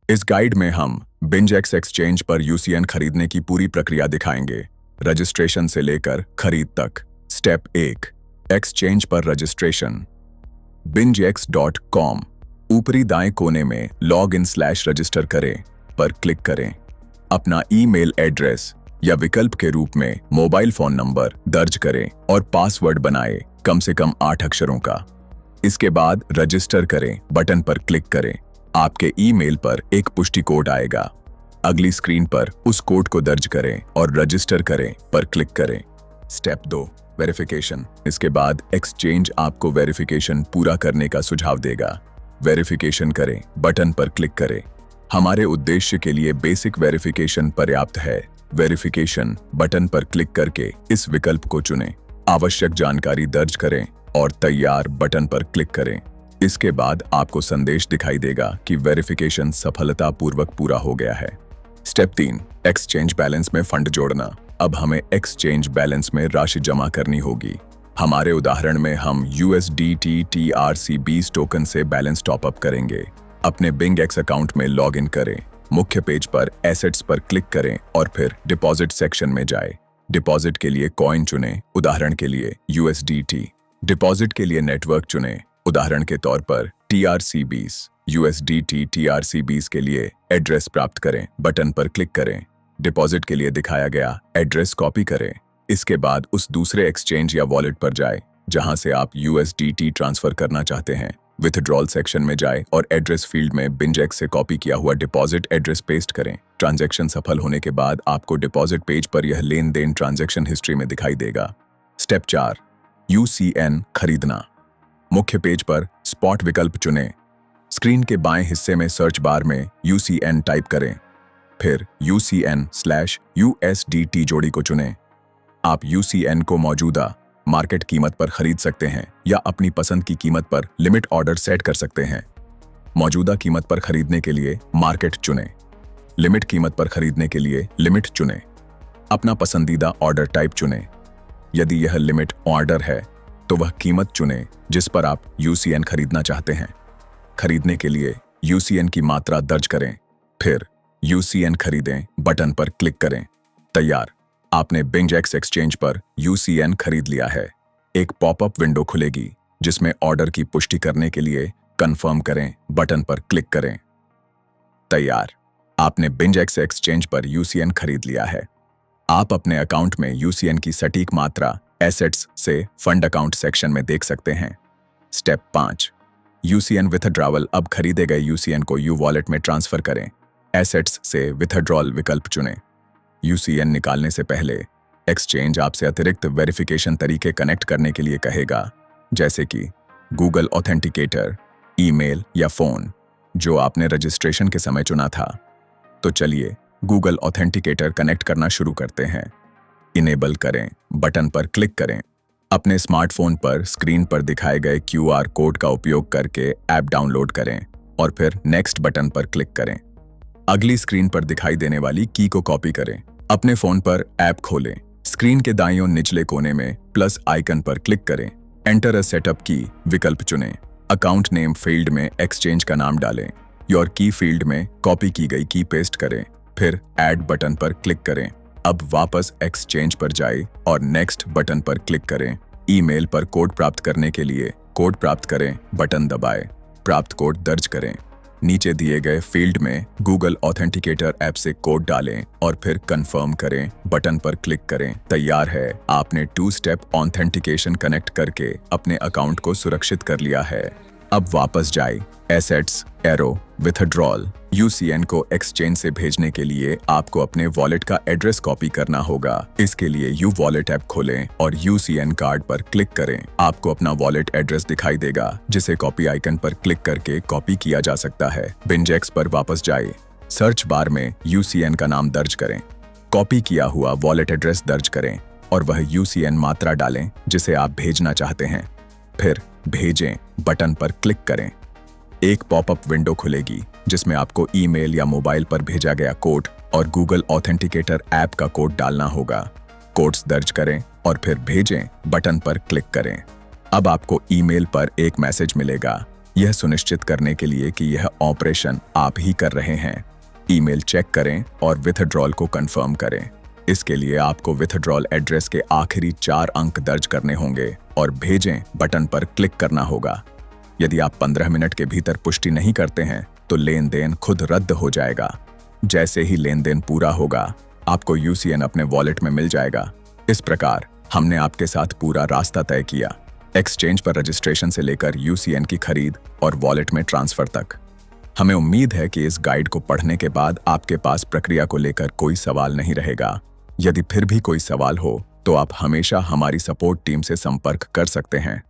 इस गाइड में हम बिंजेक्स एक्सचेंज पर यूसीएन खरीदने की पूरी प्रक्रिया दिखाएंगे, रजिस्ट्रेशन से लेकर खरीद तक। स्टेप 1, एक्सचेंज पर रजिस्ट्रेशन। bingex.com ऊपरी दाएं कोने में लॉग इन /रजिस्टर करें पर क्लिक करें। अपना ईमेल एड्रेस या विकल्प के रूप में मोबाइल फोन नंबर दर्ज करें और पासवर्ड बनाएं, कम से कम 8 अक्षरों का। इसके बाद रजिस्टर करें बटन पर क्लिक करें। आपके ईमेल पर एक पुष्टि कोड आएगा। अगली स्क्रीन पर उस कोड को दर्ज करें और रजिस्टर करें पर क्लिक करें। Step 2, verification. इसके बाद एक्सचेंज आपको वेरिफिकेशन पूरा करने का सुझाव देगा। वेरिफिकेशन करें बटन पर क्लिक करें। हमारे उद्देश्य के लिए बेसिक वेरिफिकेशन पर्याप्त है। वेरिफिकेशन बटन पर क्लिक करके इस विकल्प को चुनें। आवश्यक जानकारी दर्ज करें और तैयार बटन पर क्लिक करें। इसके बाद आपको संदेश दिखाई देगा कि वेरिफिकेशन सफलतापूर्वक पूरा हो गया है। स्टेप 3, एक्सचेंज बैलेंस में फंड जोड़ना। अब हमें एक्सचेंज बैलेंस में राशि जमा करनी होगी। हमारे उदाहरण में हम USDT TRC20 टोकन से बैलेंस टॉपअप करेंगे। अपने बिंगेक्स अकाउंट में लॉग इन करें। मुख्य पेज पर एसेट्स पर क्लिक करें और फिर डिपॉजिट सेक्शन में जाएं। डिपॉजिट के लिए कॉइन चुनें, उदाहरण के लिए USDT। डिपॉजिट के लिए नेटवर्क चुनें, उदाहरण के तौर पर TRC20। USDT TRC20 के लिए एड्रेस प्राप्त करें, बटन पर क्लिक करें। डिपॉजिट के लिए दिखाया गया एड्रेस कॉपी करें। इसके बाद उस दूसरे एक्सचेंज या वॉलेट पर जाएं जहां से आप USDT ट्रांसफर करना चाहते हैं। विथड्रॉल सेक्शन में जाएं और एड्रेस फील्ड में बिंजेक्स से कॉपी किया हुआ डिपॉजिट एड्रेस पेस्ट करें। ट्रांजैक्शन सफल होने के बाद आपको डिपॉजिट पेज पर यह लेन देन ट्रांजैक्शन हिस्ट्री में दिखाई देगा। स्टेप 4, UCN खरीदना। मुख्य पेज पर स्पॉट विकल्प चुनें। स्क्रीन के बाएं हिस्से में सर्च बार में UCN टाइप करें, फिर UCN/USDT जोड़ी को चुनें। आप UCN को मौजूदा मार्केट कीमत पर खरीद सकते हैं या अपनी पसंद की कीमत पर लिमिट ऑर्डर सेट कर सकते हैं। मौजूदा कीमत पर खरीदने के लिए मार्केट चुनें। लिमिट कीमत पर खरीदने के लिए लिमिट चुनें। अपना पसंदीदा ऑर्डर टाइप चुनें। यदि यह लिमिट ऑर्डर है तो वह कीमत चुनें जिस पर आप UCN खरीदना चाहते हैं। खरीदने के लिए UCN की मात्रा दर्ज करें, फिर UCN खरीदें बटन पर क्लिक करें। तैयार, आपने बिंजेक्स एक्सचेंज पर UCN खरीद लिया है। एक पॉपअप विंडो खुलेगी जिसमें ऑर्डर की पुष्टि करने के लिए कंफर्म करें बटन पर क्लिक करें। तैयार, आपने बिंजेक्स एक्सचेंज पर UCN खरीद लिया है। आप अपने अकाउंट में UCN की सटीक मात्रा एसेट्स से फंड अकाउंट सेक्शन में देख सकते हैं। Step 5, UCN withdrawal. अब खरीदे गए UCN को U वॉलेट में ट्रांसफर करें। एसेट्स से विथड्रॉल विकल्प चुनें। UCN निकालने से पहले एक्सचेंज आपसे अतिरिक्त वेरिफिकेशन तरीके कनेक्ट करने के लिए कहेगा, जैसे कि गूगल ऑथेंटिकेटर, ईमेल या फ़ोन, जो आपने रजिस्ट्रेशन के समय चुना था। तो चलिए गूगल ऑथेंटिकेटर कनेक्ट करना शुरू करते हैं। इनेबल करें बटन पर क्लिक करें। अपने स्मार्टफोन पर स्क्रीन पर दिखाए गए QR कोड का उपयोग करके ऐप डाउनलोड करें और फिर नेक्स्ट बटन पर क्लिक करें। अगली स्क्रीन पर दिखाई देने वाली की को कॉपी करें। अपने फोन पर ऐप खोलें। स्क्रीन के दाईं ओर निचले कोने में प्लस आइकन पर क्लिक करें। एंटर अ सेटअप की विकल्प चुनें। अकाउंट नेम फील्ड में एक्सचेंज का नाम डालें। योर की फील्ड में कॉपी की गई की पेस्ट करें, फिर ऐड बटन पर क्लिक करें। अब वापस एक्सचेंज पर जाएं और नेक्स्ट बटन पर क्लिक करें। ईमेल पर कोड प्राप्त करने के लिए कोड प्राप्त करें बटन दबाएं। प्राप्त कोड दर्ज करें। नीचे दिए गए फील्ड में गूगल ऑथेंटिकेटर ऐप से कोड डालें और फिर कंफर्म करें बटन पर क्लिक करें। तैयार है, आपने 2 स्टेप ऑथेंटिकेशन कनेक्ट करके अपने अकाउंट को सुरक्षित कर लिया है। अब वापस जाए। Assets, arrow, withdrawal. UCN को एक्सचेंज से भेजने के लिए आपको अपने वॉलेट का एड्रेस कॉपी करना होगा। इसके लिए U वॉलेट ऐप खोलें और UCN कार्ड पर क्लिक करें। आपको अपना वॉलेट एड्रेस दिखाई देगा जिसे कॉपी आइकन पर क्लिक करके कॉपी किया जा सकता है। बिंजेक्स पर वापस जाए। सर्च बार में UCN का नाम दर्ज करें। कॉपी किया हुआ वॉलेट एड्रेस दर्ज करें और वह UCN मात्रा डालें जिसे आप भेजना चाहते हैं। फिर भेजें बटन पर क्लिक करें। एक पॉपअप विंडो खुलेगी जिसमें आपको ईमेल या मोबाइल पर भेजा गया कोड और गूगल ऑथेंटिकेटर ऐप का कोड डालना होगा। कोड्स दर्ज करें और फिर भेजें बटन पर क्लिक करें। अब आपको ईमेल पर एक मैसेज मिलेगा, यह सुनिश्चित करने के लिए कि यह ऑपरेशन आप ही कर रहे हैं, ईमेल चेक करें और विथड्रॉल को कंफर्म करें। इसके लिए आपको विथड्रॉल एड्रेस के आखिरी 4 अंक दर्ज करने होंगे और भेजें बटन पर क्लिक करना होगा। यदि आप 15 मिनट के भीतर पुष्टि नहीं करते हैं तो लेन देन खुद रद्द हो जाएगा। जैसे ही लेन देन पूरा होगा, आपको यूसीएन अपने वॉलेट में मिल जाएगा। इस प्रकार हमने आपके साथ पूरा रास्ता तय किया, एक्सचेंज पर रजिस्ट्रेशन से लेकर यूसीएन की खरीद और वॉलेट में ट्रांसफर तक। हमें उम्मीद है कि इस गाइड को पढ़ने के बाद आपके पास प्रक्रिया को लेकर कोई सवाल नहीं रहेगा। यदि फिर भी कोई सवाल हो तो आप हमेशा हमारी सपोर्ट टीम से संपर्क कर सकते हैं।